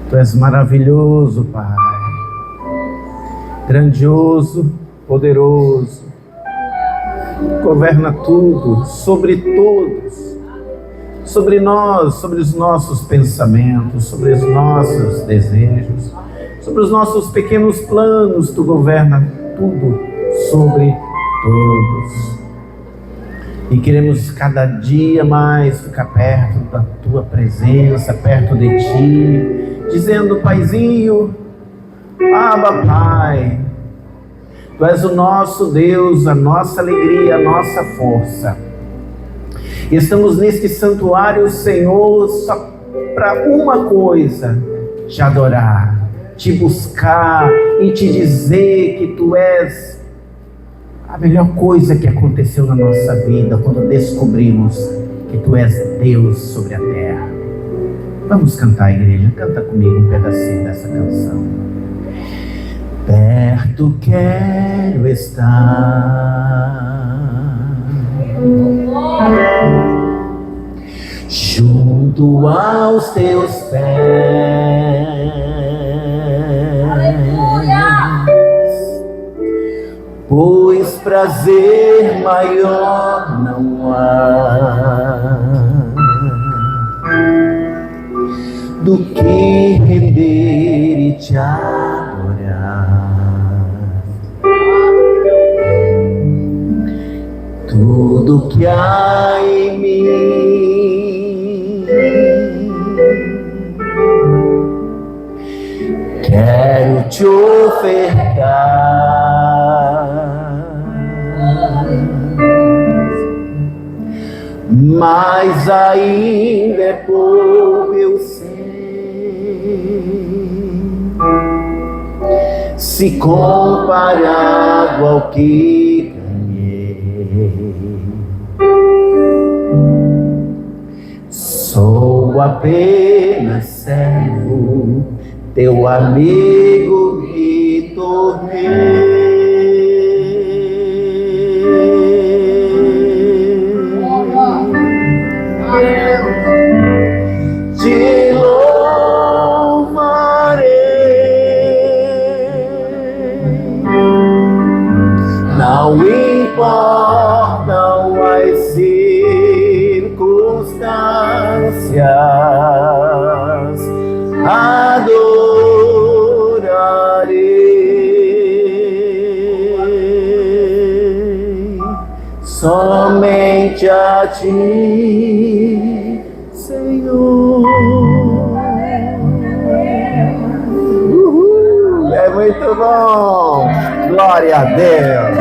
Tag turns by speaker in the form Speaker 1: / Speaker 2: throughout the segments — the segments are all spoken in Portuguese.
Speaker 1: Tu és maravilhoso, Pai, grandioso, poderoso, governa tudo, sobre todos, sobre nós, sobre os nossos pensamentos, sobre os nossos desejos, sobre os nossos pequenos planos. Tu governa tudo, sobre todos. E queremos cada dia mais ficar perto da Tua presença, perto de Ti, dizendo: Paizinho, Abba, Pai, Tu és o nosso Deus, a nossa alegria, a nossa força. E estamos neste santuário, Senhor, só para uma coisa: Te adorar, Te buscar e Te dizer que Tu és a melhor coisa que aconteceu na nossa vida, quando descobrimos que Tu és Deus sobre a terra. Vamos cantar, igreja, canta comigo um pedacinho dessa canção. Perto quero estar, junto aos Teus pés, pois prazer maior não há do que render e Te adorar. Tudo que há em mim quero Te ofertar, mas ainda é pouco, eu sei, se comparado ao que ganhei. Sou apenas servo, Teu amigo me tornei. Te louvarei, não importam as circunstâncias, adorarei somente a Ti, Senhor. É muito bom! Glória a Deus!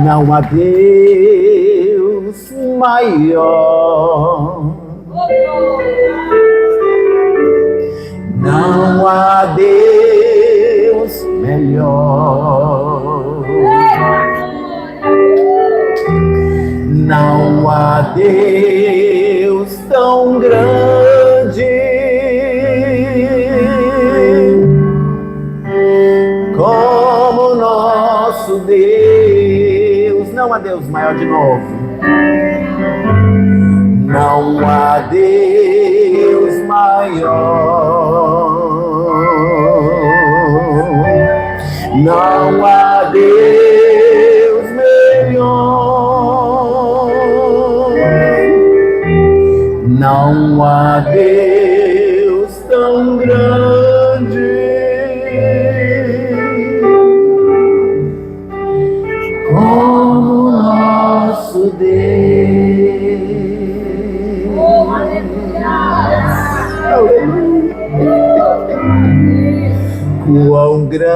Speaker 1: Não há Deus maior, não há Deus melhor, não há Deus tão grande como nosso Deus. Não há Deus maior, de novo. Não há Deus maior, não há Deus melhor, não há Deus tão grande como nosso Deus. Quão grande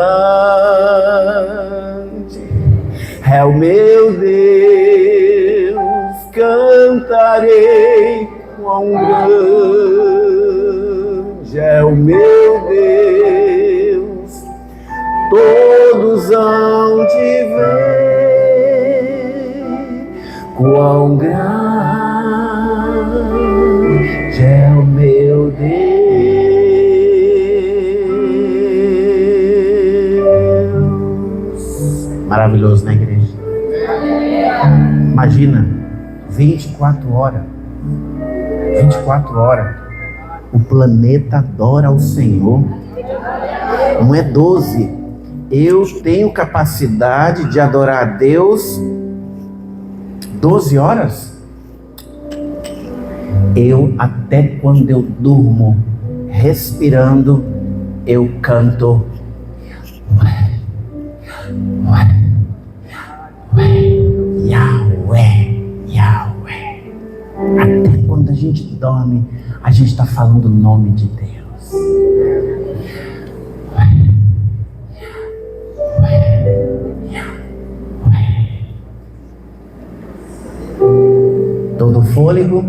Speaker 1: é o meu Deus, cantarei. Quão grande é o meu Deus, todos hão de ver. Quão grande é o meu Deus. Maravilhoso, né, igreja? Imagina, 24 horas. 24 horas. O planeta adora ao Senhor. Não é 12. Eu tenho capacidade de adorar a Deus 12 horas? Eu, até quando eu durmo, respirando, eu canto. Yahweh, Yahweh. Até quando a gente dorme, a gente está falando o nome de Deus. Todo fôlego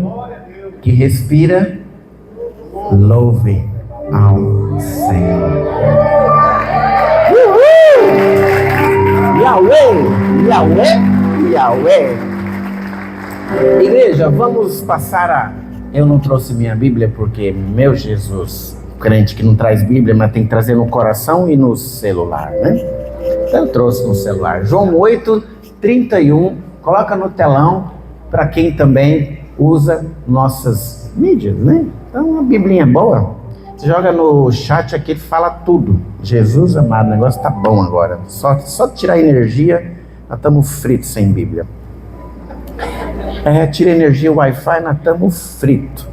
Speaker 1: que respira, louve ao Senhor. Yahweh, Yahweh, Yahweh. Igreja, vamos passar a... Eu não trouxe minha Bíblia porque, meu Jesus, crente que não traz Bíblia, mas tem que trazer no coração e no celular, né? Então eu trouxe no celular. João 8:31, coloca no telão para quem também usa nossas mídias, né? Então uma Biblinha boa. Você joga no chat aqui, ele fala tudo. Jesus amado, o negócio tá bom agora. Só tirar energia, nós estamos fritos sem Bíblia. Tira energia, Wi-Fi, nós estamos fritos.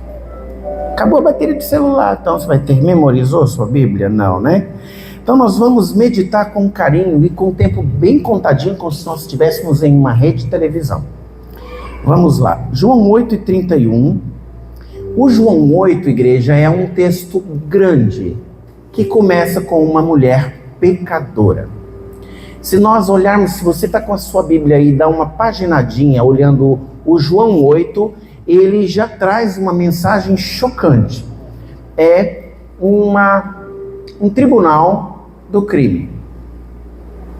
Speaker 1: Acabou a bateria de celular, então você vai ter, memorizou sua Bíblia? Não, né? Então nós vamos meditar com carinho e com o tempo bem contadinho, como se nós estivéssemos em uma rede de televisão. Vamos lá, João 8:31. O João 8, igreja, é um texto grande, que começa com uma mulher pecadora. Se nós olharmos, se você está com a sua Bíblia aí, dá uma paginadinha olhando o João 8, ele já traz uma mensagem chocante. É um tribunal do crime.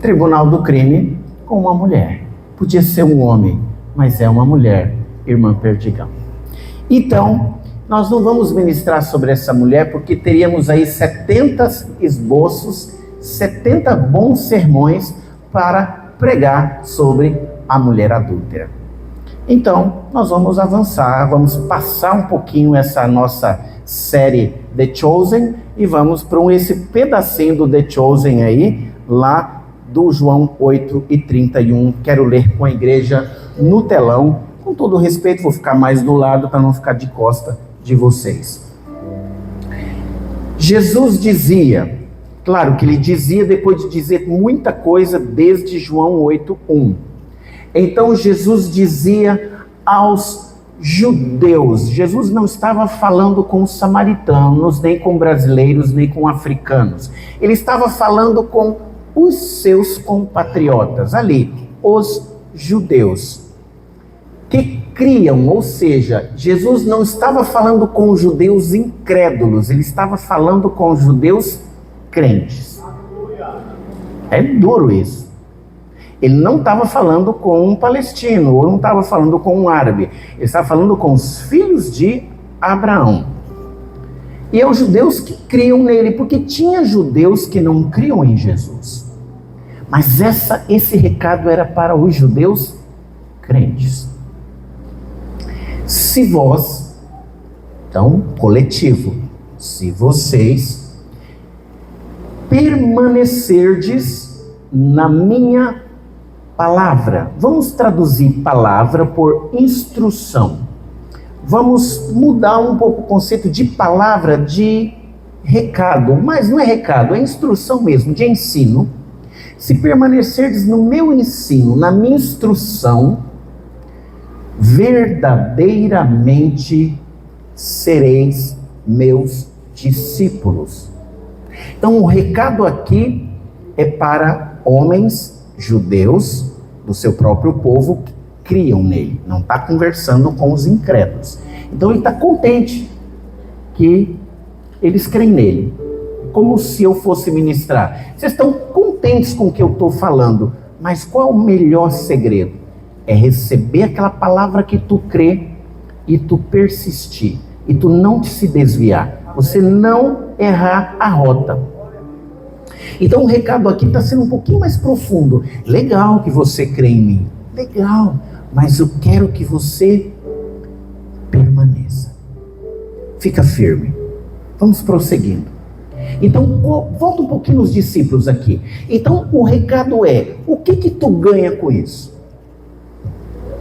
Speaker 1: Tribunal do crime com uma mulher. Podia ser um homem, mas é uma mulher, irmã Perdigão. Então, nós não vamos ministrar sobre essa mulher, porque teríamos aí 70 esboços, 70 bons sermões para pregar sobre a mulher adúltera. Então, nós vamos avançar, vamos passar um pouquinho essa nossa série The Chosen e vamos para esse pedacinho do The Chosen aí, lá do João 8:31. Quero ler com a igreja no telão. Com todo respeito, vou ficar mais do lado para não ficar de costa de vocês. Jesus dizia, claro que ele dizia depois de dizer muita coisa desde João 8:1. Então Jesus dizia aos judeus, Jesus não estava falando com os samaritanos, nem com brasileiros, nem com africanos. Ele estava falando com os seus compatriotas ali, os judeus, que criam, ou seja, Jesus não estava falando com os judeus incrédulos, ele estava falando com os judeus crentes. É duro isso. Ele não estava falando com um palestino, ou não estava falando com um árabe, ele estava falando com os filhos de Abraão. E é os judeus que criam nele, porque tinha judeus que não criam em Jesus. Mas esse recado era para os judeus crentes. Se vós, então, coletivo, se vocês permanecerdes na minha palavra, vamos traduzir palavra por instrução. Vamos mudar um pouco o conceito de palavra, de recado, mas não é recado, é instrução mesmo, de ensino. Se permanecerdes no meu ensino, na minha instrução, verdadeiramente sereis meus discípulos. Então o recado aqui é para homens judeus do seu próprio povo que criam nele, não está conversando com os incrédulos. Então ele está contente que eles creem nele, como se eu fosse ministrar. Vocês estão contentes com o que eu estou falando, mas qual é o melhor segredo? É receber aquela palavra que tu crê e tu persistir, e tu não se desviar, você não errar a rota. Então o recado aqui está sendo um pouquinho mais profundo. Legal que você crê em mim, legal, mas eu quero que você permaneça. Fica firme. Vamos prosseguindo. Então, volta um pouquinho nos discípulos aqui. Então, o recado é, o que tu ganha com isso?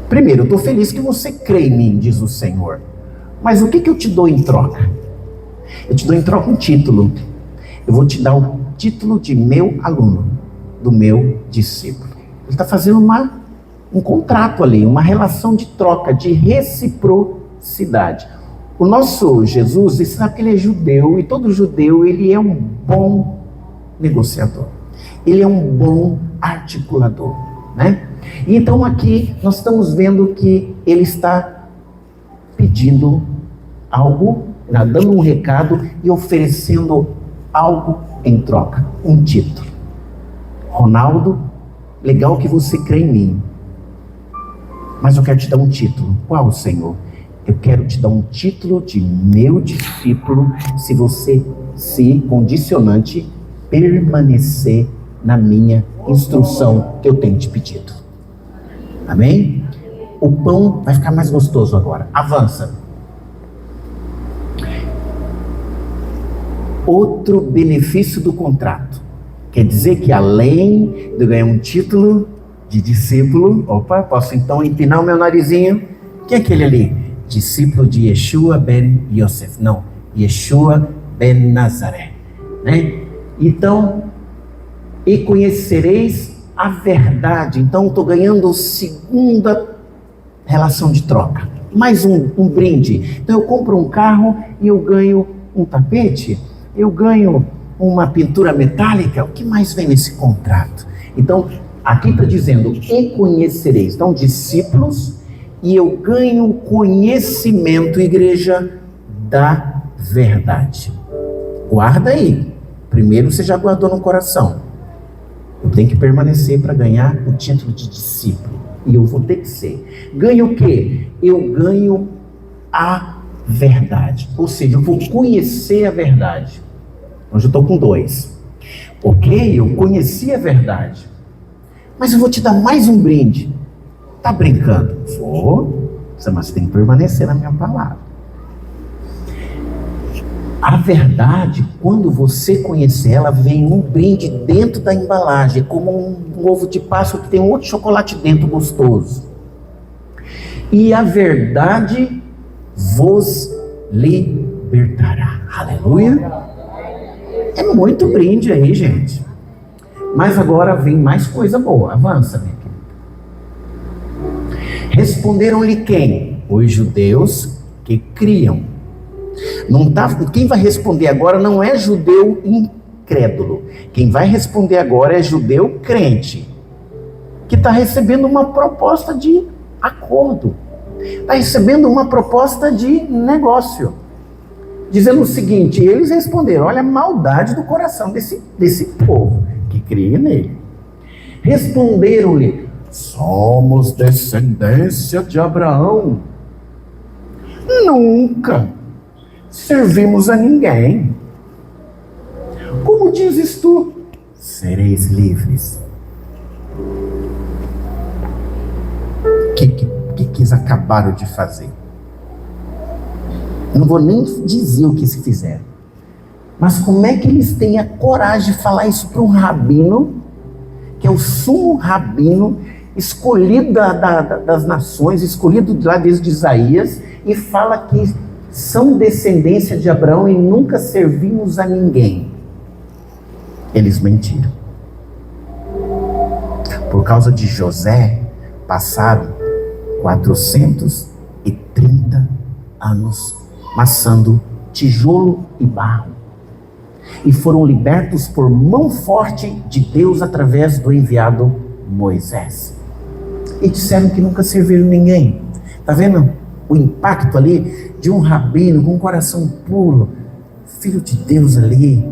Speaker 1: Primeiro, eu estou feliz que você crê em mim, diz o Senhor. Mas o que eu te dou em troca? Eu te dou em troca um título. Eu vou te dar o título de meu aluno, do meu discípulo. Ele está fazendo um contrato ali, uma relação de troca, de reciprocidade. O nosso Jesus, você sabe que ele é judeu, e todo judeu, ele é um bom negociador. Ele é um bom articulador, né? E então aqui nós estamos vendo que ele está pedindo algo, dando um recado e oferecendo algo em troca, um título. Ronaldo, legal que você crê em mim, mas eu quero te dar um título. Qual, Senhor? Eu quero te dar um título de meu discípulo, se você, condicionante, permanecer na minha instrução que eu tenho te pedido. Amém? O pão vai ficar mais gostoso agora. Avança. Outro benefício do contrato. Quer dizer que além de ganhar um título de discípulo, posso então empinar o meu narizinho? Quem é aquele ali? Discípulo de Yeshua ben Yosef. Não, Yeshua ben Nazaré, né? Então, e conhecereis a verdade. Então, estou ganhando segunda relação de troca. Mais um brinde. Então, eu compro um carro e eu ganho um tapete. Eu ganho uma pintura metálica. O que mais vem nesse contrato? Então, aqui está dizendo, e conhecereis. Então, discípulos, e eu ganho conhecimento, igreja, da verdade. Guarda aí. Primeiro você já guardou no coração. Eu tenho que permanecer para ganhar o título de discípulo. E eu vou ter que ser. Ganho o quê? Eu ganho a verdade. Ou seja, eu vou conhecer a verdade. Hoje eu estou com 2. Ok, eu conheci a verdade. Mas eu vou te dar mais um brinde. Tá brincando? Vou. Mas tem que permanecer na minha palavra. A verdade, quando você conhecer ela, vem um brinde dentro da embalagem, como um ovo de Páscoa que tem um outro chocolate dentro gostoso. E a verdade vos libertará. Aleluia! É muito brinde aí, gente. Mas agora vem mais coisa boa. Avança, minha querida. Responderam-lhe quem? Os judeus que criam. Quem vai responder agora não é judeu incrédulo. Quem vai responder agora é judeu crente, que está recebendo uma proposta de acordo, está recebendo uma proposta de negócio, dizendo o seguinte. Eles responderam, olha a maldade do coração desse povo que cria nele. Responderam-lhe, somos descendência de Abraão, nunca servimos a ninguém. Como dizes tu, sereis livres. O que eles acabaram de fazer? Eu não vou nem dizer o que se fizeram. Mas como é que eles têm a coragem de falar isso para um rabino, que é o sumo rabino, escolhido das nações, escolhido lá desde Isaías, e fala que são descendência de Abraão e nunca servimos a ninguém? Eles mentiram. Por causa de José, passaram 430 anos amassando tijolo e barro, e foram libertos por mão forte de Deus através do enviado Moisés. E disseram que nunca serviram ninguém. Está vendo o impacto ali de um rabino com um coração puro, filho de Deus ali,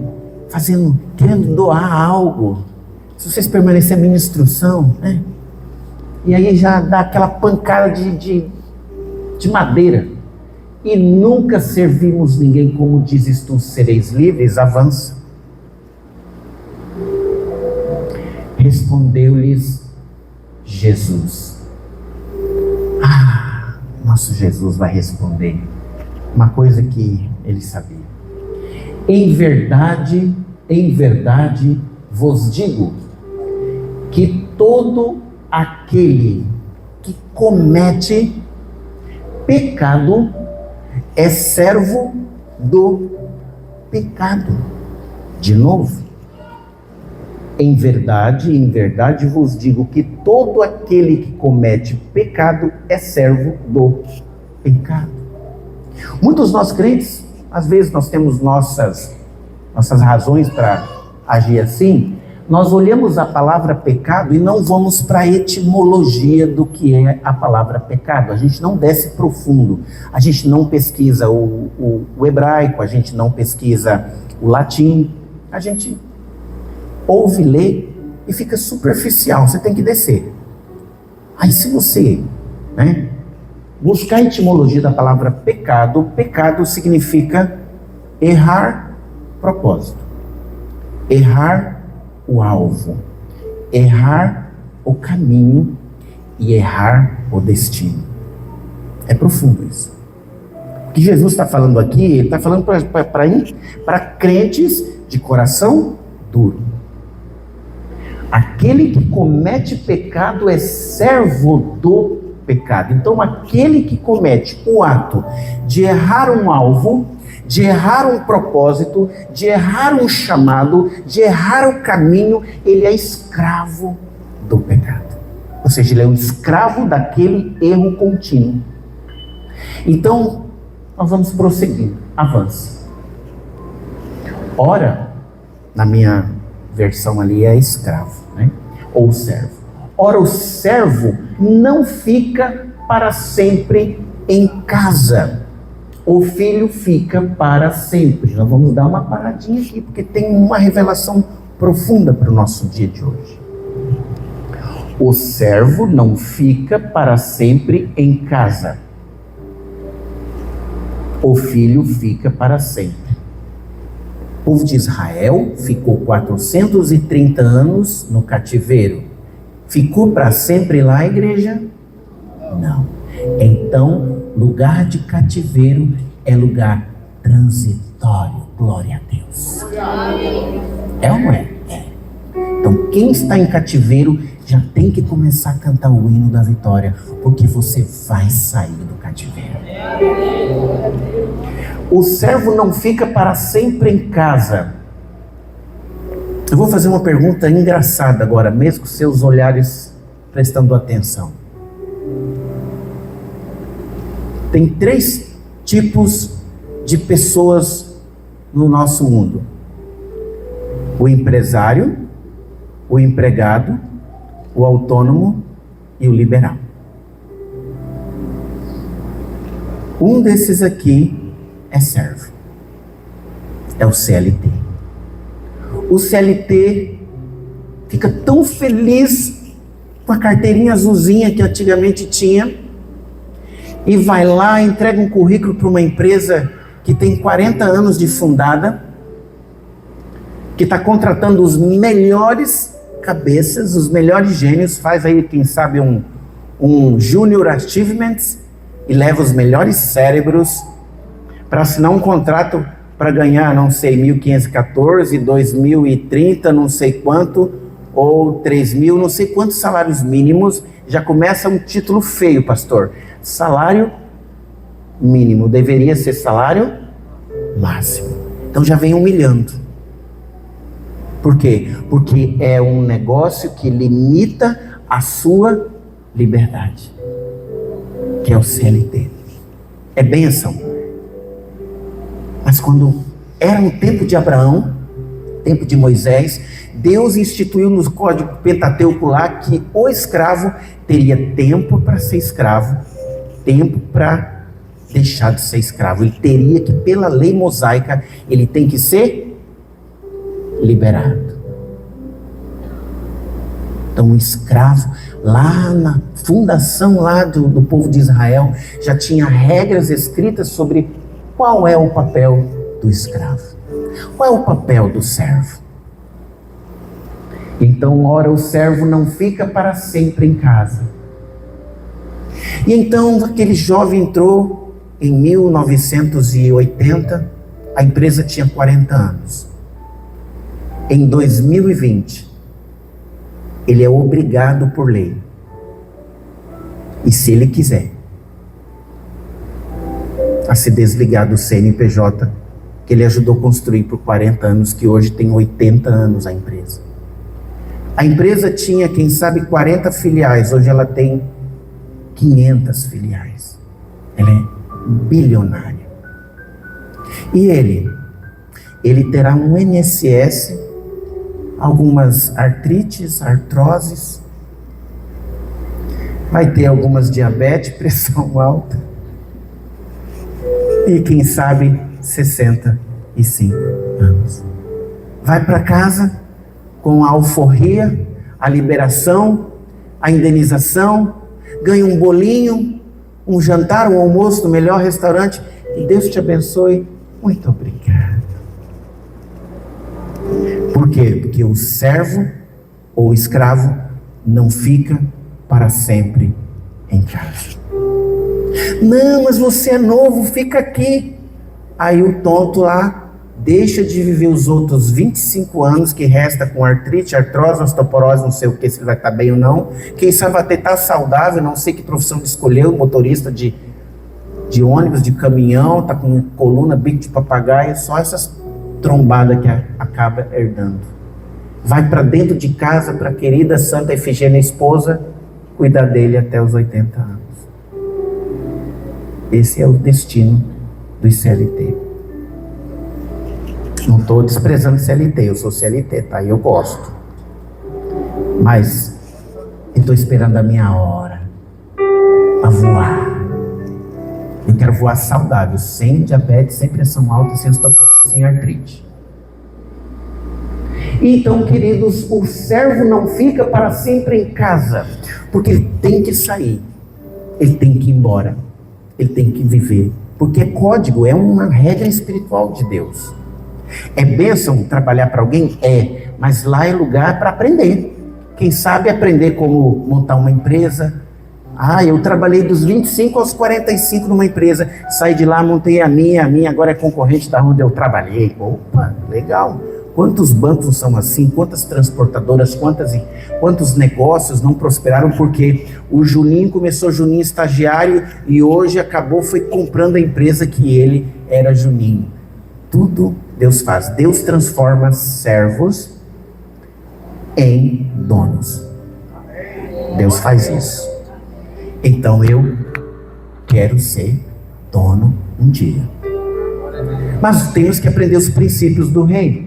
Speaker 1: querendo doar algo. Se vocês permanecerem a minha instrução, né? E aí já dá aquela pancada de madeira. E nunca servimos ninguém, como dizes tu, sereis livres. Avança. Respondeu-lhes Jesus. Nosso Jesus vai responder uma coisa que ele sabia. Em verdade vos digo que todo aquele que comete pecado é servo do pecado. De novo, em verdade vos digo que todo aquele que comete pecado é servo do pecado. Muitos nós crentes, às vezes nós temos nossas razões para agir assim. Nós olhamos a palavra pecado e não vamos para a etimologia do que é a palavra pecado. A gente não desce profundo, a gente não pesquisa o hebraico, a gente não pesquisa o latim, a gente ouve, lê e fica superficial. Você tem que descer. Aí se você buscar a etimologia da palavra pecado, pecado significa errar propósito, errar o alvo, errar o caminho e errar o destino. É profundo isso. O que Jesus está falando aqui, ele está falando para crentes de coração duro. Aquele que comete pecado é servo do pecado. Então, aquele que comete o ato de errar um alvo, de errar um propósito, de errar um chamado, de errar o caminho, ele é escravo do pecado. Ou seja, ele é um escravo daquele erro contínuo. Então, nós vamos prosseguir. Avance. Ora, na minha versão ali é escravo, ou servo. Ora, o servo não fica para sempre em casa. O filho fica para sempre. Nós vamos dar uma paradinha aqui, porque tem uma revelação profunda para o nosso dia de hoje. O servo não fica para sempre em casa. O filho fica para sempre. O povo de Israel ficou 430 anos no cativeiro. Ficou para sempre lá, igreja? Não. Então, lugar de cativeiro é lugar transitório. Glória a Deus. É ou não é? É. Então, quem está em cativeiro já tem que começar a cantar o hino da vitória, porque você vai sair do cativeiro. O servo não fica para sempre em casa. Eu vou fazer uma pergunta engraçada agora, mesmo com seus olhares prestando atenção. Tem 3 tipos de pessoas no nosso mundo: o empresário, o empregado, o autônomo e o liberal. Um desses aqui é servo, é o CLT. O CLT fica tão feliz com a carteirinha azulzinha que antigamente tinha, e vai lá, entrega um currículo para uma empresa que tem 40 anos de fundada, que está contratando os melhores cabeças, os melhores gênios, faz aí, quem sabe, um Junior Achievements, e leva os melhores cérebros para assinar um contrato para ganhar, não sei, 1.514, 2.030, não sei quanto, ou 3.000, não sei quantos salários mínimos. Já começa um título feio, pastor. Salário mínimo, deveria ser salário máximo. Então já vem humilhando. Por quê? Porque é um negócio que limita a sua liberdade, que é o CLT. É bênção. Mas quando era o tempo de Abraão, tempo de Moisés, Deus instituiu no código pentateuco lá que o escravo teria tempo para ser escravo, tempo para deixar de ser escravo. Ele teria que, pela lei mosaica, ele tem que ser liberado. Então, o escravo, lá na fundação lá do povo de Israel, já tinha regras escritas sobre qual é o papel do escravo, qual é o papel do servo. Em Então, ora, o servo não fica para sempre em casa. E então, aquele jovem entrou em 1980, a empresa tinha 40 anos. Em 2020, ele é obrigado por lei. E se ele quiser, a se desligar do CNPJ que ele ajudou a construir por 40 anos, que hoje tem 80 anos a empresa. A empresa tinha, quem sabe, 40 filiais, hoje ela tem 500 filiais. Ela é bilionária. E ele terá um INSS, algumas artrites, artroses, vai ter algumas diabetes, pressão alta e quem sabe 65 anos. Vai para casa com a alforria, a liberação, a indenização, ganha um bolinho, um jantar, um almoço no melhor restaurante. E Deus te abençoe. Muito obrigado. Por quê? Porque o servo ou o escravo não fica para sempre em casa. Não, mas você é novo, fica aqui. Aí o tonto lá deixa de viver os outros 25 anos que resta com artrite, artrose, osteoporose, não sei o que, se ele vai estar bem ou não. Quem sabe até estar saudável, não sei que profissão ele escolheu, motorista de ônibus, de caminhão, está com coluna, bico de papagaio, só essas trombadas que acaba herdando. Vai para dentro de casa, para a querida Santa Efigênia, esposa, cuidar dele até os 80 anos. Esse é o destino do CLT. Não estou desprezando CLT, eu sou CLT, tá? E eu gosto. Mas eu estou esperando a minha hora para voar. Eu quero voar saudável, sem diabetes, sem pressão alta, sem osteoporose, sem artrite. Então, queridos, o servo não fica para sempre em casa, porque ele tem que sair, ele tem que ir embora, ele tem que viver, porque é código, é uma regra espiritual de Deus. É bênção trabalhar para alguém? É, mas lá é lugar para aprender. Quem sabe aprender como montar uma empresa. Eu trabalhei dos 25 aos 45 numa empresa, saí de lá, montei a minha agora é concorrente da onde eu trabalhei. Opa, legal. Quantos bancos são assim? Quantas transportadoras, quantos negócios não prosperaram porque o Juninho começou Juninho estagiário e hoje foi comprando a empresa que ele era Juninho. Tudo Deus faz. Deus transforma servos em donos. Deus faz isso. Então eu quero ser dono um dia. Mas temos que aprender os princípios do reino.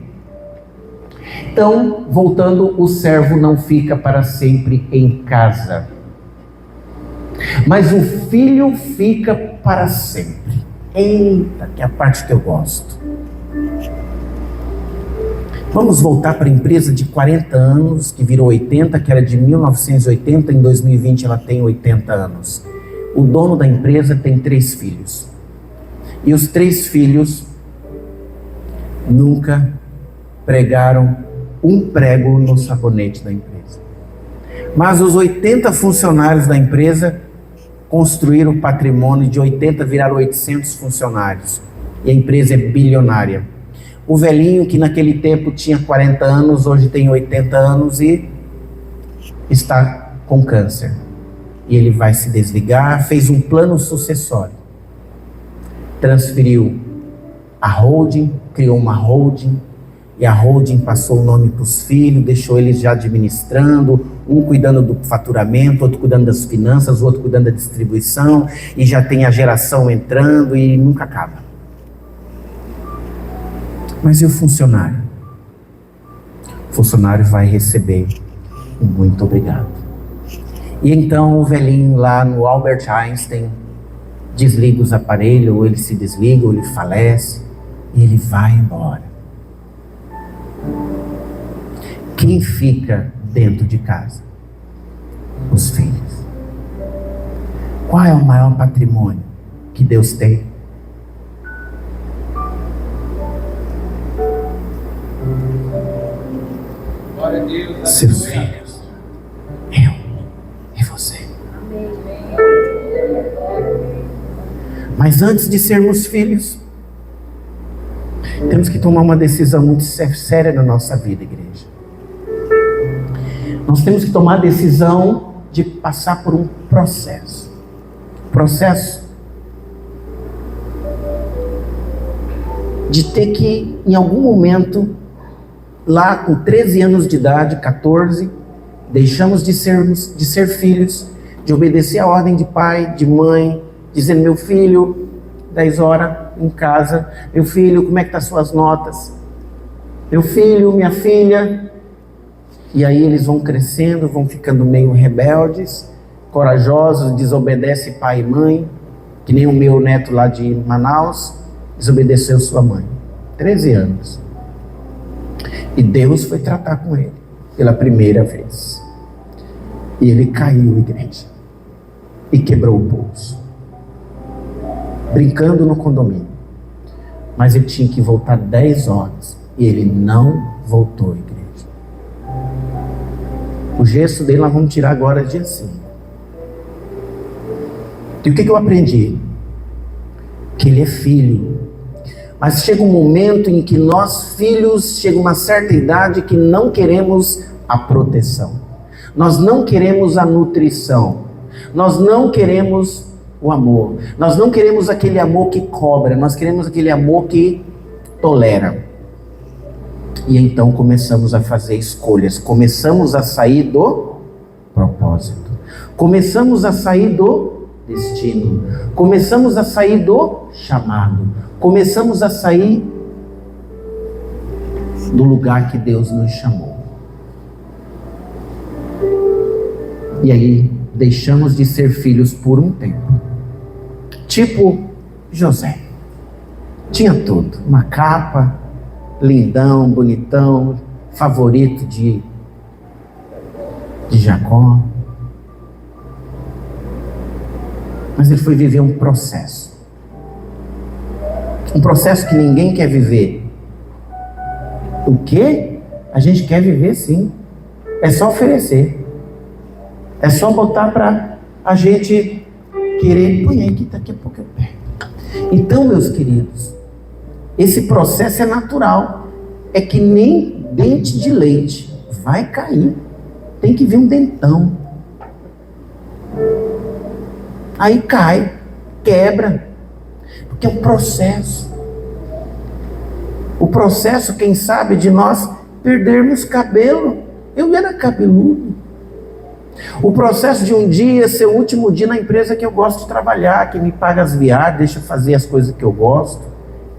Speaker 1: Então, voltando, o servo não fica para sempre em casa, mas o filho fica para sempre. Eita, que é a parte que eu gosto. Vamos voltar para a empresa de 40 anos, que virou 80, que era de 1980, em 2020 ela tem 80 anos. O dono da empresa tem 3 filhos. E os 3 filhos nunca pregaram um prego no sabonete da empresa. Mas os 80 funcionários da empresa construíram o patrimônio, de 80 viraram 800 funcionários. E a empresa é bilionária. O velhinho que naquele tempo tinha 40 anos, hoje tem 80 anos e está com câncer. E ele vai se desligar, fez um plano sucessório. Transferiu a holding, criou uma holding, e a holding passou o nome para os filhos, deixou eles já administrando, um cuidando do faturamento, outro cuidando das finanças, outro cuidando da distribuição, e já tem a geração entrando e nunca acaba. Mas e o funcionário? O funcionário vai receber um muito obrigado. E então o velhinho lá no Albert Einstein desliga os aparelhos, ou ele se desliga, ou ele falece, e ele vai embora. Quem fica dentro de casa? Os filhos. Qual é o maior patrimônio que Deus tem? seus filhos. Eu e você. Mas antes de sermos filhos, temos que tomar uma decisão muito séria na nossa vida, igreja. Nós temos que tomar a decisão de passar por um processo. Processo de ter que, em algum momento, lá com 13 anos de idade, 14, deixamos de ser filhos, de obedecer a ordem de pai, de mãe, dizendo: meu filho, 10 horas em casa, meu filho, como é que estão as suas notas? Meu filho, minha filha. E aí eles vão crescendo, vão ficando meio rebeldes, corajosos, desobedecem pai e mãe, que nem o meu neto lá de Manaus, desobedeceu sua mãe, 13 anos. E Deus foi tratar com ele pela primeira vez. E ele caiu, igreja, e quebrou o pulso, brincando no condomínio. Mas ele tinha que voltar 10 horas e ele não voltou, igreja. O gesso dele nós vamos tirar agora dia 5. E o que eu aprendi? Que ele é filho. Mas chega um momento em que nós, filhos, chega uma certa idade que não queremos a proteção. Nós não queremos a nutrição. Nós não queremos o amor. Nós não queremos aquele amor que cobra. Nós queremos aquele amor que tolera. E então começamos a fazer escolhas. Começamos a sair do propósito. Começamos a sair do destino. Começamos a sair do chamado. Começamos a sair do lugar que Deus nos chamou. E aí deixamos de ser filhos por um tempo. Tipo José. Tinha tudo. Uma capa, lindão, bonitão, favorito de Jacó. Mas ele foi viver um processo. Um processo que ninguém quer viver. O quê? A gente quer viver, sim. É só oferecer. É só botar para a gente querer. Põe aí que daqui a pouco eu pego. Então, meus queridos, esse processo é natural. É que nem dente de leite. Vai cair. Tem que vir um dentão. Aí cai, quebra. Porque é um processo. O processo, quem sabe, de nós perdermos cabelo. Eu era cabeludo. O processo de um dia ser o último dia na empresa que eu gosto de trabalhar, que me paga as viagens, deixa eu fazer as coisas que eu gosto.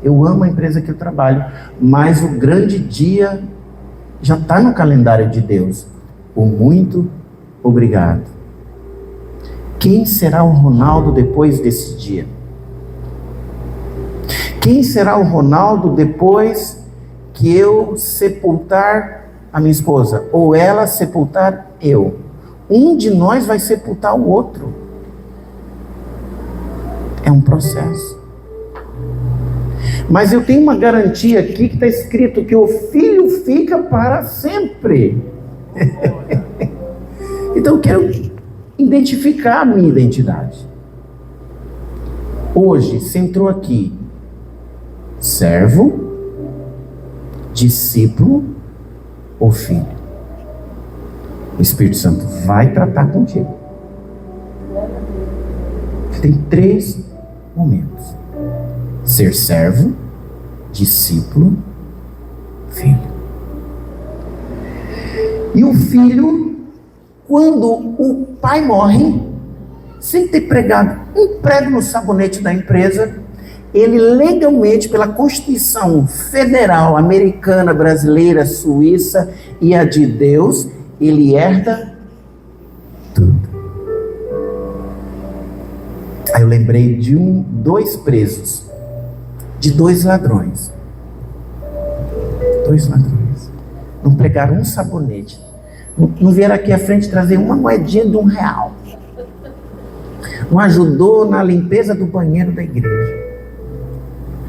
Speaker 1: Eu amo a empresa que eu trabalho, mas o grande dia já está no calendário de Deus. O muito obrigado. Quem será o Ronaldo depois desse dia? Quem será o Ronaldo depois que eu sepultar a minha esposa? Ou ela sepultar eu? Um de nós vai sepultar o outro. É um processo. Mas eu tenho uma garantia aqui que está escrito que o filho fica para sempre. Então eu quero identificar a minha identidade. Hoje, você entrou aqui, servo, discípulo ou filho? O Espírito Santo vai tratar contigo. Você tem 3 momentos: ser servo, discípulo, filho. E o filho, quando o pai morre, sem ter pregado um prego no sabonete da empresa, ele legalmente, pela Constituição Federal Americana, Brasileira, Suíça e a de Deus, ele herda tudo. Aí eu lembrei de 2 presos, de 2 ladrões. 2 ladrões. Não pregaram um sabonete. Não vieram aqui à frente trazer uma moedinha de R$1. Não ajudou na limpeza do banheiro da igreja.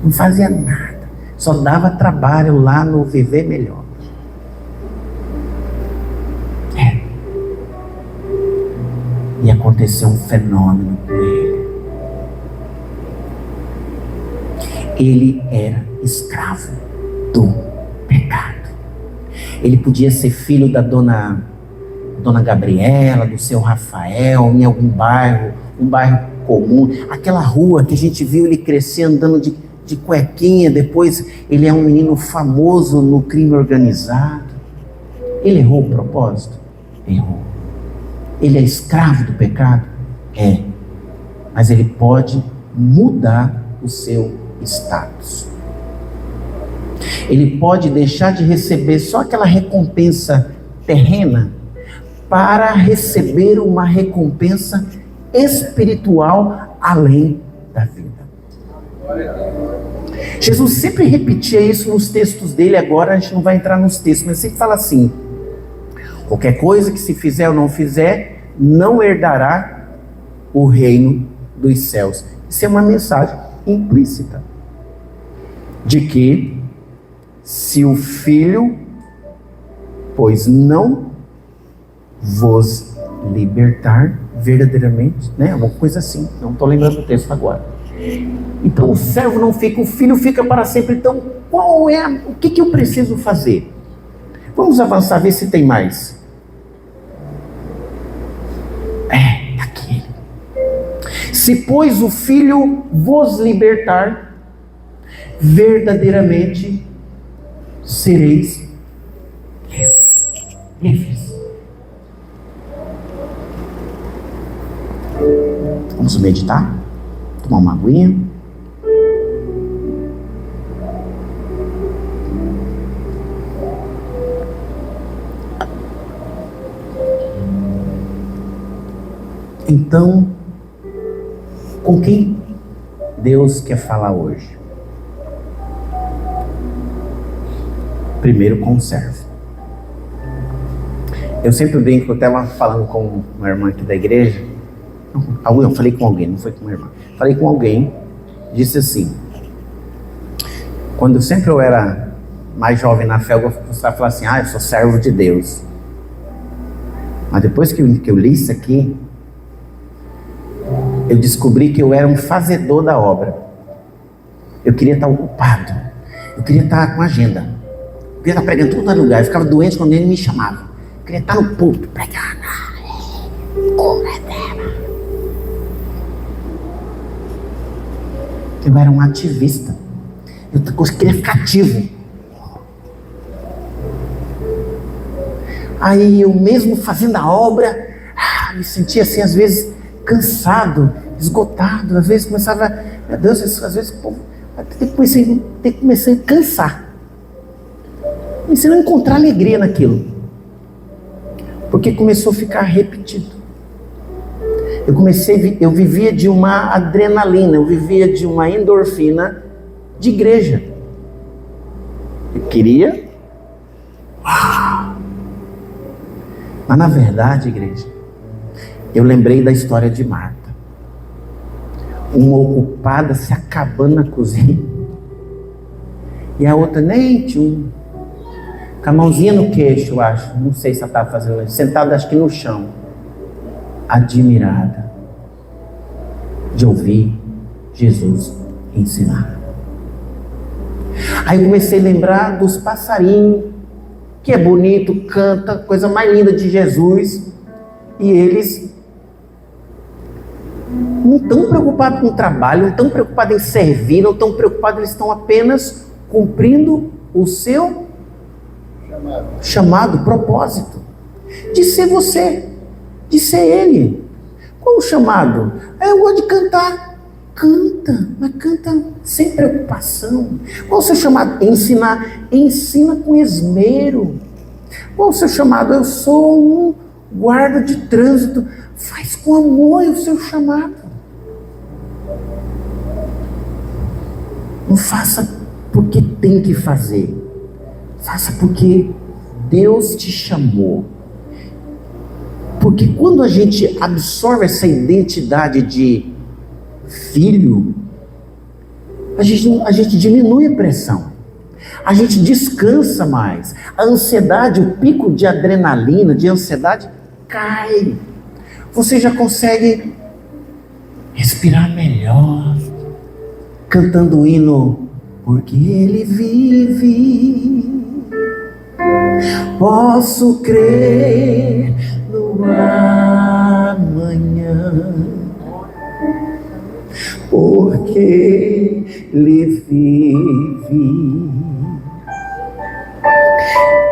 Speaker 1: Não fazia nada. Só dava trabalho lá no Viver Melhor. E aconteceu um fenômeno com ele. Ele era escravo do pecado. Ele podia ser filho da dona Gabriela, do seu Rafael, em algum bairro, um bairro comum, aquela rua que a gente viu ele crescer andando de cuequinha. Depois ele é um menino famoso no crime organizado. Ele errou o propósito? Errou. Ele é escravo do pecado? É. Mas ele pode mudar o seu status. Ele pode deixar de receber só aquela recompensa terrena para receber uma recompensa espiritual além da vida. Jesus sempre repetia isso nos textos dele. Agora a gente não vai entrar nos textos, mas sempre fala assim: qualquer coisa que se fizer ou não fizer, não herdará o reino dos céus. Isso é uma mensagem implícita de que se o Filho, pois não vos libertar verdadeiramente, né? Uma coisa assim, não estou lembrando o texto agora. Então o servo não fica, o filho fica para sempre. Então o que eu preciso fazer? Vamos avançar, ver se tem mais. Aquele. Se pois o Filho vos libertar, verdadeiramente sereis livres. Vamos meditar? Tomar uma aguinha? Então, com quem Deus quer falar hoje? Primeiro com o servo. Eu sempre brinco, eu estava falando com uma irmã aqui da igreja. Eu falei com alguém, não foi com uma irmã. Falei com alguém, disse assim: quando sempre eu era mais jovem na fé, eu gostava de falar assim: eu sou servo de Deus. Mas depois que eu li isso aqui, eu descobri que eu era um fazedor da obra. Eu queria estar ocupado, eu queria estar com agenda, eu queria estar pregando em todo lugar. Eu ficava doente quando ele me chamava. Eu queria estar no púlpito pregando. Eu era um ativista. Eu queria ficar ativo. Aí eu mesmo fazendo a obra, me sentia assim, às vezes cansado, esgotado. Às vezes começava, meu Deus, às vezes comecei a cansar. Comecei a não encontrar alegria naquilo, porque começou a ficar repetido. Eu vivia de uma adrenalina, eu vivia de uma endorfina de igreja. Eu queria. Mas na verdade, igreja, eu lembrei da história de Marta. Uma ocupada se acabando na cozinha. E a outra nem tinha com a mãozinha no queixo, eu acho. Não sei se ela estava fazendo isso. Sentada acho que no chão. Admirada de ouvir Jesus ensinar. Aí eu comecei a lembrar dos passarinhos, que é bonito, canta, coisa mais linda de Jesus, e eles não estão preocupados com o trabalho, não estão preocupados em servir, não estão preocupados, eles estão apenas cumprindo o seu chamado, propósito, de ser você, de ser ele. Qual o chamado? Eu gosto de cantar. Canta, mas canta sem preocupação. Qual o seu chamado? Ensinar. Ensina com esmero. Qual o seu chamado? Eu sou um guarda de trânsito. Faz com amor o seu chamado. Não faça porque tem que fazer. Faça porque Deus te chamou. Porque quando a gente absorve essa identidade de filho, a gente diminui a pressão, a gente descansa mais, a ansiedade, o pico de adrenalina, de ansiedade cai, Você já consegue respirar melhor, cantando o hino, porque Ele vive. Posso crer no amanhã, porque Ele vive.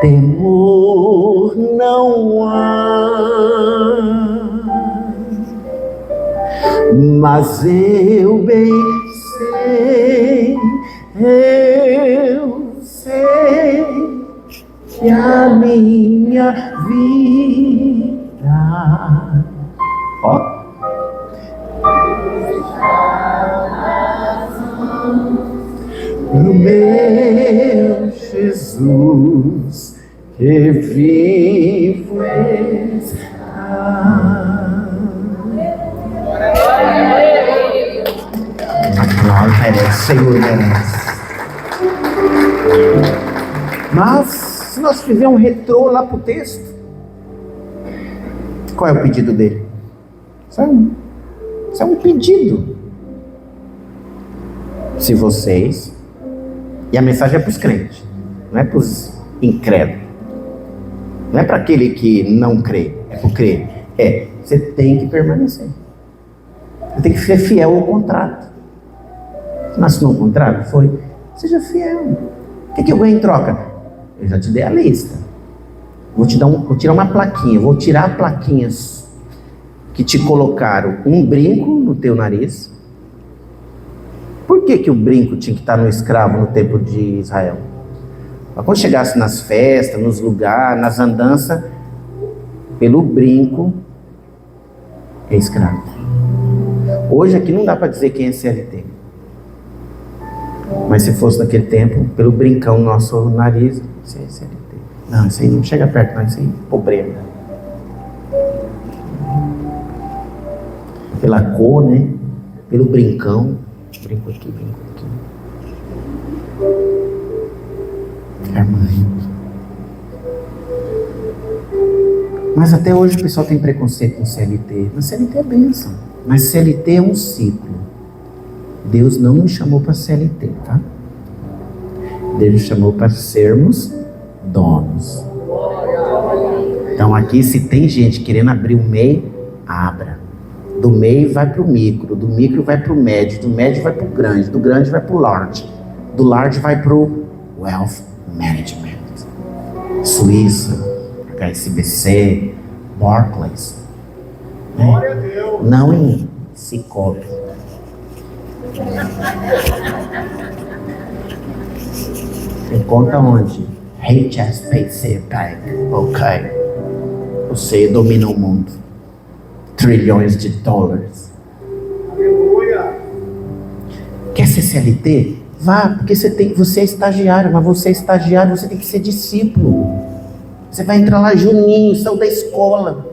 Speaker 1: Temor não há, mas eu bem sei, que a minha vida, ó, o meu Jesus que vivo está. A glória merece, Senhor merece. Mas se nós fizermos um retrô lá para o texto, qual é o pedido dele? Isso é um pedido. Se vocês, e a mensagem é para os crentes, não é para os incrédulos, não é para aquele que não crê, é para o crer. Você tem que permanecer, você tem que ser fiel ao contrato. Você não assinou o contrato? Seja fiel. O que eu ganho em troca? Eu já te dei a lista. Vou tirar uma plaquinha, vou tirar plaquinhas que te colocaram um brinco no teu nariz. Por que o brinco tinha que estar no escravo no tempo de Israel? Para quando chegasse nas festas, nos lugares, nas andanças, pelo brinco é escravo. Hoje aqui não dá para dizer quem é CLT. Mas se fosse naquele tempo, pelo brincão no nosso nariz, isso é CLT. Não, isso aí não chega perto, não, isso aí é pobreza. Pela cor, né? Pelo brincão. Brinco aqui, brinco aqui. Mãe. Mas até hoje o pessoal tem preconceito com CLT. Mas CLT é bênção. Mas CLT é um ciclo. Deus não nos chamou para CLT, tá? Deus nos chamou para sermos donos. Então aqui, se tem gente querendo abrir o MEI, abra. Do MEI vai para o micro, do micro vai para o médio, do médio vai para o grande, do grande vai para o large, do large vai para o Wealth Management. Suíça, HSBC, Barclays. Né? Não em Cicobi. Você conta onde? HSBC Bank. Ok. Você domina o mundo. Trilhões de dólares. Aleluia. Quer ser CLT? Vá, porque você é estagiário, mas você é estagiário, você tem que ser discípulo. Você vai entrar lá juninho, saiu da escola,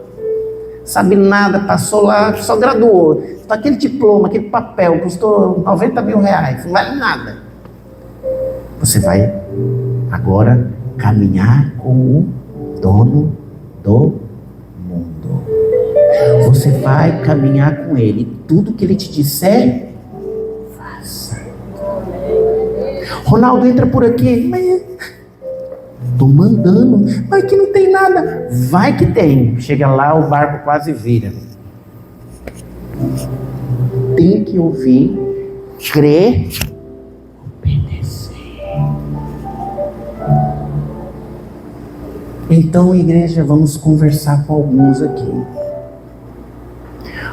Speaker 1: sabe nada, passou lá, só graduou. Aquele diploma, aquele papel, custou 90 mil reais, não vale nada. Você vai agora caminhar com o dono do mundo. Você vai caminhar com ele. Tudo que ele te disser, faça. Ronaldo, entra por aqui. Mas estou mandando. Mas aqui não tem nada. Vai que tem. Chega lá, o barco quase vira. Tem que ouvir, crer, obedecer. Então, igreja, vamos conversar com alguns aqui.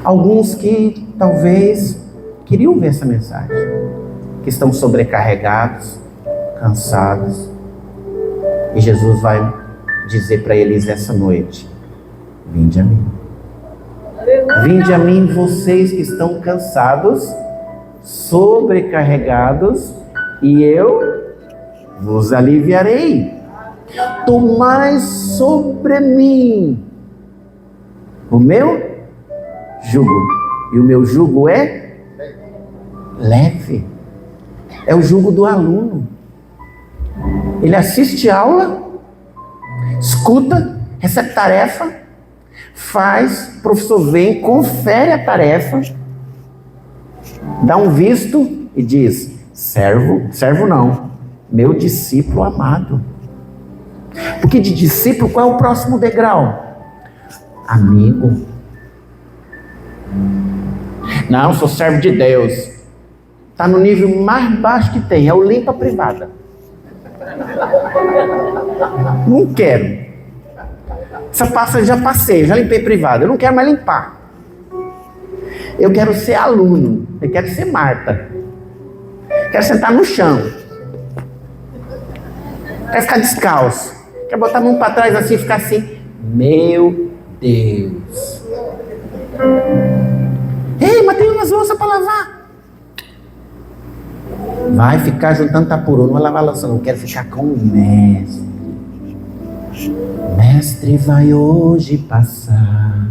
Speaker 1: Alguns que talvez queriam ver essa mensagem, que estão sobrecarregados, cansados, e Jesus vai dizer para eles essa noite: vinde a mim. Vinde a mim, vocês que estão cansados, sobrecarregados, e eu vos aliviarei. Tomai sobre mim o meu jugo, e o meu jugo é leve. É o jugo do aluno. Ele assiste aula, escuta, recebe tarefa, Faz, o professor vem, confere a tarefa, dá um visto e diz: servo não, meu discípulo amado. Porque de discípulo, qual é o próximo degrau? Amigo. Não, sou servo de Deus. Está no nível mais baixo que tem, é o limpa privada. Não quero. Essa pasta eu já passei, já limpei privada, eu não quero mais limpar. Eu quero ser aluno, eu quero ser Marta. Quero sentar no chão. Quero ficar descalço. Quero botar a mão para trás assim e ficar assim. Meu Deus. Ei, mas tem umas louças para lavar. Vai ficar juntando tapuru, não vai lavar louça, não. Quero ficar com o mestre. Mestre vai hoje passar.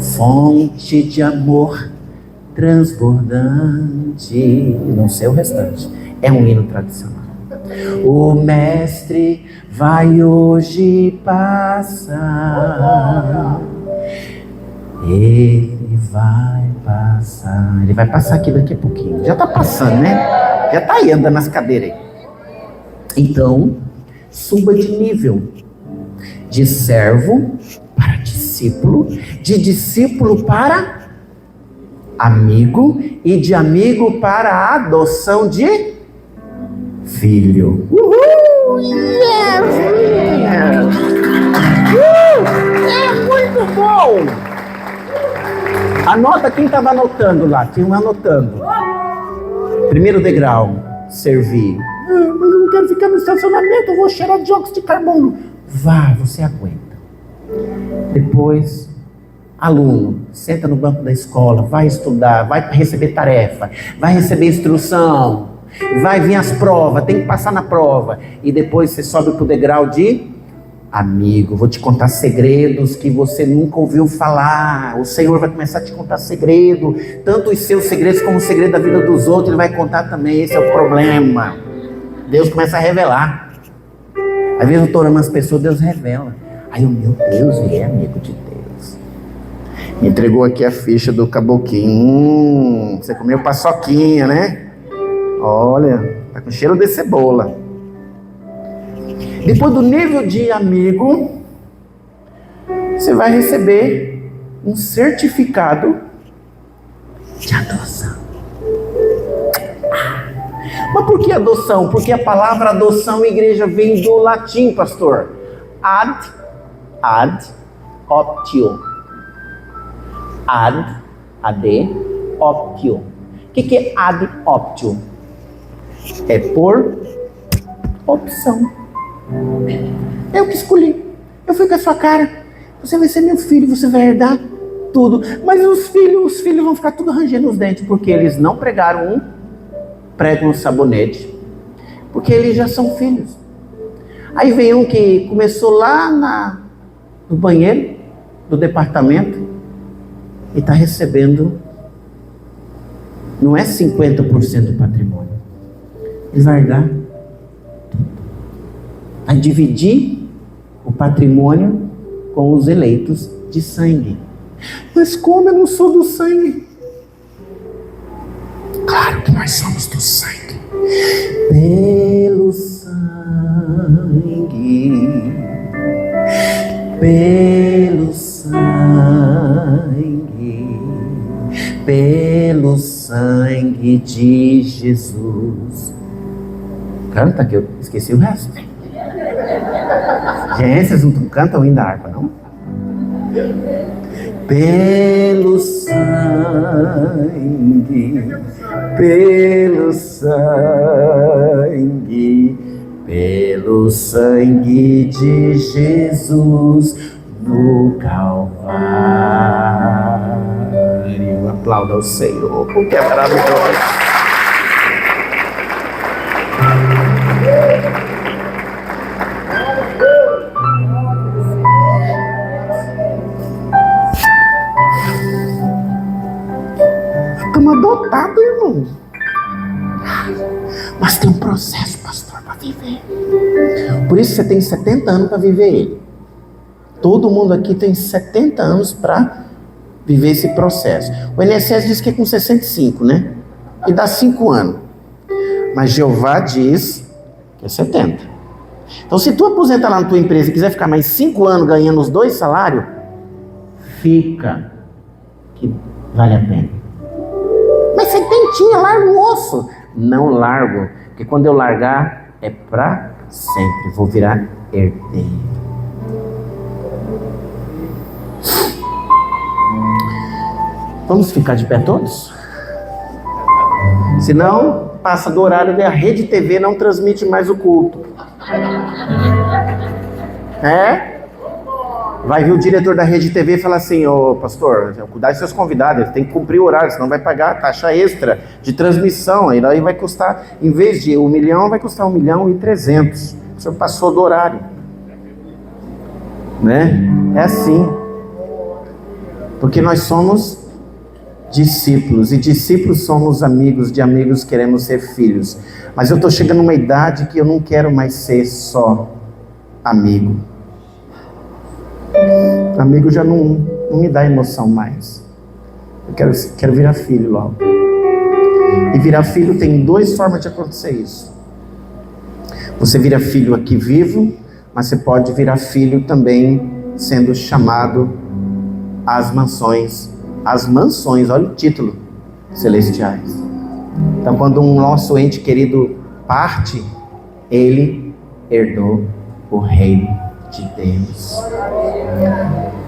Speaker 1: Fonte de amor transbordante. Não sei o restante. É um hino tradicional. O mestre vai hoje passar. Ele vai passar. Ele vai passar aqui daqui a pouquinho. Já está passando, né? Já está aí andando nas cadeiras aí. Então, suba de nível. De servo para discípulo. De discípulo para amigo. E de amigo para a adoção de filho. Uhul! Yes! É muito bom! Anota quem estava anotando lá. Tinha um anotando. Primeiro degrau, servir. Mas eu não quero ficar no estacionamento, eu vou cheirar de dióxido de carbono. Vá, você aguenta. Depois, aluno, senta no banco da escola, vai estudar, vai receber tarefa, vai receber instrução, vai vir as provas, tem que passar na prova. E depois você sobe para o degrau de amigo. Vou te contar segredos que você nunca ouviu falar. O Senhor vai começar a te contar segredo, tanto os seus segredos como o segredo da vida dos outros. Ele vai contar também. Esse é o problema. Deus começa a revelar. Às vezes eu estou orando as pessoas, Deus revela. Aí eu, meu Deus, ele é amigo de Deus. Me entregou aqui a ficha do caboquinho. Você comeu paçoquinha, né? Olha, tá com cheiro de cebola. Depois do nível de amigo, você vai receber um certificado de adoção. Mas por que adoção? Porque a palavra adoção, igreja, vem do latim, pastor. Ad optio. Ad optio. O que é ad optio? É por opção. Eu que escolhi. Eu fui com a sua cara. Você vai ser meu filho, você vai herdar tudo. Mas os filhos vão ficar tudo rangendo os dentes, porque eles não pregaram um prego no sabonete, porque eles já são filhos. Aí vem um que começou lá no banheiro do departamento e está recebendo, não é 50% do patrimônio, ele vai herdar tudo. Vai dividir o patrimônio com os eleitos de sangue. Mas como eu não sou do sangue? Claro que nós somos do sangue. Pelo sangue, pelo sangue, pelo sangue de Jesus. Canta que eu esqueci o resto. Gente, vocês não cantam ainda a harpa, não? Pelo sangue, pelo sangue, pelo sangue de Jesus no Calvário. Aplauda ao Senhor, porque é maravilhoso. Estamos adotados, irmão. Mas tem um processo, pastor, para viver. Por isso você tem 70 anos para viver ele. Todo mundo aqui tem 70 anos para viver esse processo. O INSS diz que é com 65, né? E dá 5 anos. Mas Jeová diz que é 70. Então, se tu aposentar lá na tua empresa e quiser ficar mais 5 anos ganhando os 2 salários, fica, que vale a pena. Mas setentinha, larga o osso. Não largo, porque quando eu largar é para sempre. Vou virar herdeiro. Vamos ficar de pé todos? Senão, passa do horário e a Rede TV não transmite mais o culto. Vai vir o diretor da Rede TV e falar assim: ô pastor, cuidar dos seus convidados, ele tem que cumprir o horário, senão vai pagar taxa extra de transmissão. Aí vai custar, em vez de 1 milhão, vai custar 1.300.000. O senhor passou do horário. Né? É assim. Porque nós somos discípulos, e discípulos somos amigos, de amigos queremos ser filhos. Mas eu estou chegando numa idade que eu não quero mais ser só amigo. Amigo já não me dá emoção mais. Eu quero virar filho logo. E virar filho tem 2 formas de acontecer isso. Você vira filho aqui vivo, mas você pode virar filho também sendo chamado às mansões. As mansões, olha o título, celestiais. Então, quando um nosso ente querido parte, ele herdou o reino de Deus.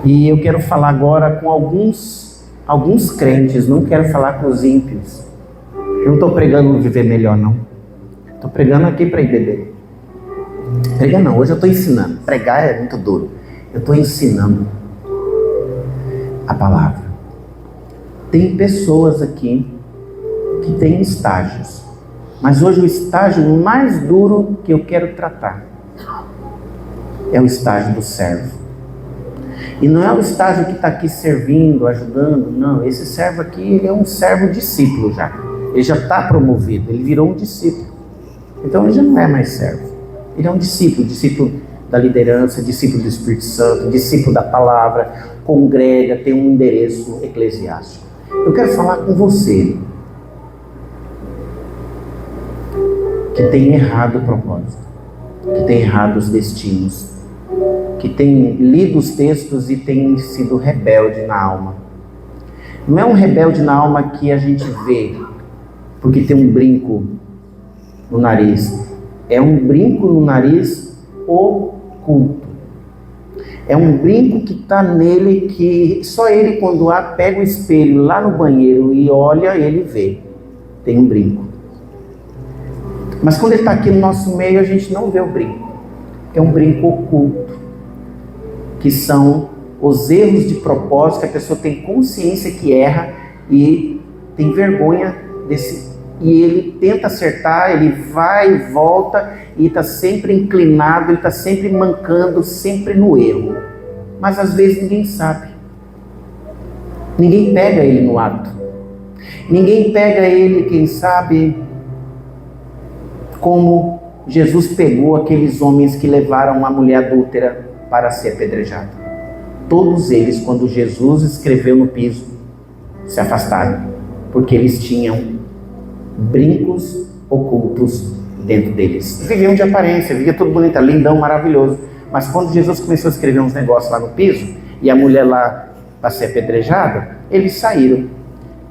Speaker 1: E eu quero falar agora com alguns crentes, não quero falar com os ímpios. Eu não estou pregando viver melhor, não. Estou pregando aqui para ir beber. Pregar não, hoje eu estou ensinando. Pregar é muito duro. Eu estou ensinando a palavra. Tem pessoas aqui que têm estágios, mas hoje o estágio mais duro que eu quero tratar é o estágio do servo. E não é o estágio que está aqui servindo, ajudando, não. Esse servo aqui, ele é um servo discípulo já. Ele já está promovido, ele virou um discípulo. Então ele já não é mais servo. Ele é um discípulo da liderança, discípulo do Espírito Santo, discípulo da palavra, congrega, tem um endereço eclesiástico. Eu quero falar com você que tem errado o propósito, que tem errado os destinos, que tem lido os textos e tem sido rebelde na alma. Não é um rebelde na alma que a gente vê porque tem um brinco no nariz. É um brinco no nariz oculto. É um brinco que está nele, que só ele, quando pega o espelho lá no banheiro e olha, ele vê. Tem um brinco. Mas quando ele está aqui no nosso meio, a gente não vê o brinco. É um brinco oculto, que são os erros de propósito, que a pessoa tem consciência que erra e tem vergonha desse. E ele tenta acertar, ele vai e volta e está sempre inclinado, ele está sempre mancando, sempre no erro. Mas às vezes ninguém sabe. Ninguém pega ele no ato. Ninguém pega ele, quem sabe, como Jesus pegou aqueles homens que levaram uma mulher adúltera para ser apedrejada. Todos eles, quando Jesus escreveu no piso, se afastaram, porque eles tinham brincos ocultos dentro deles. Viviam de aparência, vivia tudo bonito, lindão, maravilhoso. Mas quando Jesus começou a escrever uns negócios lá no piso, e a mulher lá para ser apedrejada, eles saíram.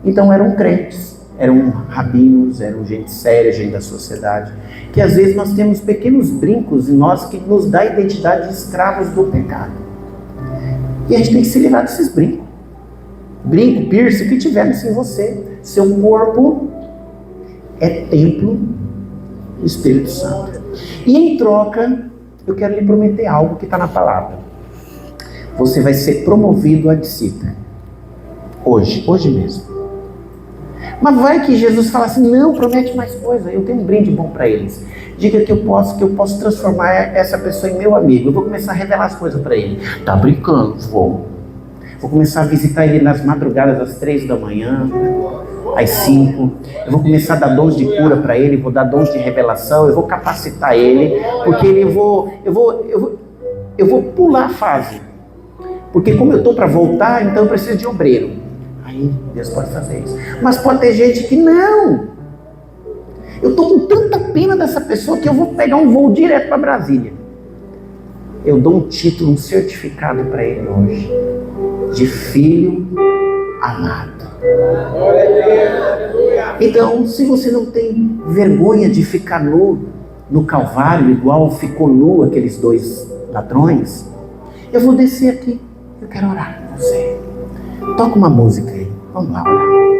Speaker 1: Então eram crentes, eram rabinos, eram gente séria, gente da sociedade, que às vezes nós temos pequenos brincos em nós que nos dá a identidade de escravos do pecado. E a gente tem que se livrar desses brincos. Brinco, piercing, o que tiver em você. Seu corpo é templo do Espírito Santo. E em troca, eu quero lhe prometer algo que está na palavra. Você vai ser promovido a discípulo. Hoje mesmo. Mas vai que Jesus fala assim: não, promete mais coisa, eu tenho um brinde bom para eles. Diga que eu posso transformar essa pessoa em meu amigo. Eu vou começar a revelar as coisas para ele. Tá brincando? Vou começar a visitar ele nas madrugadas às 3 da manhã. às 5. Eu vou começar a dar dons de cura para ele, vou dar dons de revelação, eu vou capacitar ele, porque eu vou pular a fase. Porque como eu estou para voltar, então eu preciso de obreiro. Aí Deus pode fazer isso. Mas pode ter gente que não. Eu estou com tanta pena dessa pessoa que eu vou pegar um voo direto para Brasília. Eu dou um título, um certificado para ele hoje, de filho amado. Então, se você não tem vergonha de ficar nu no Calvário, igual ficou nu aqueles 2 ladrões, eu vou descer aqui. Eu quero orar com você. Toca uma música aí. Vamos lá orar.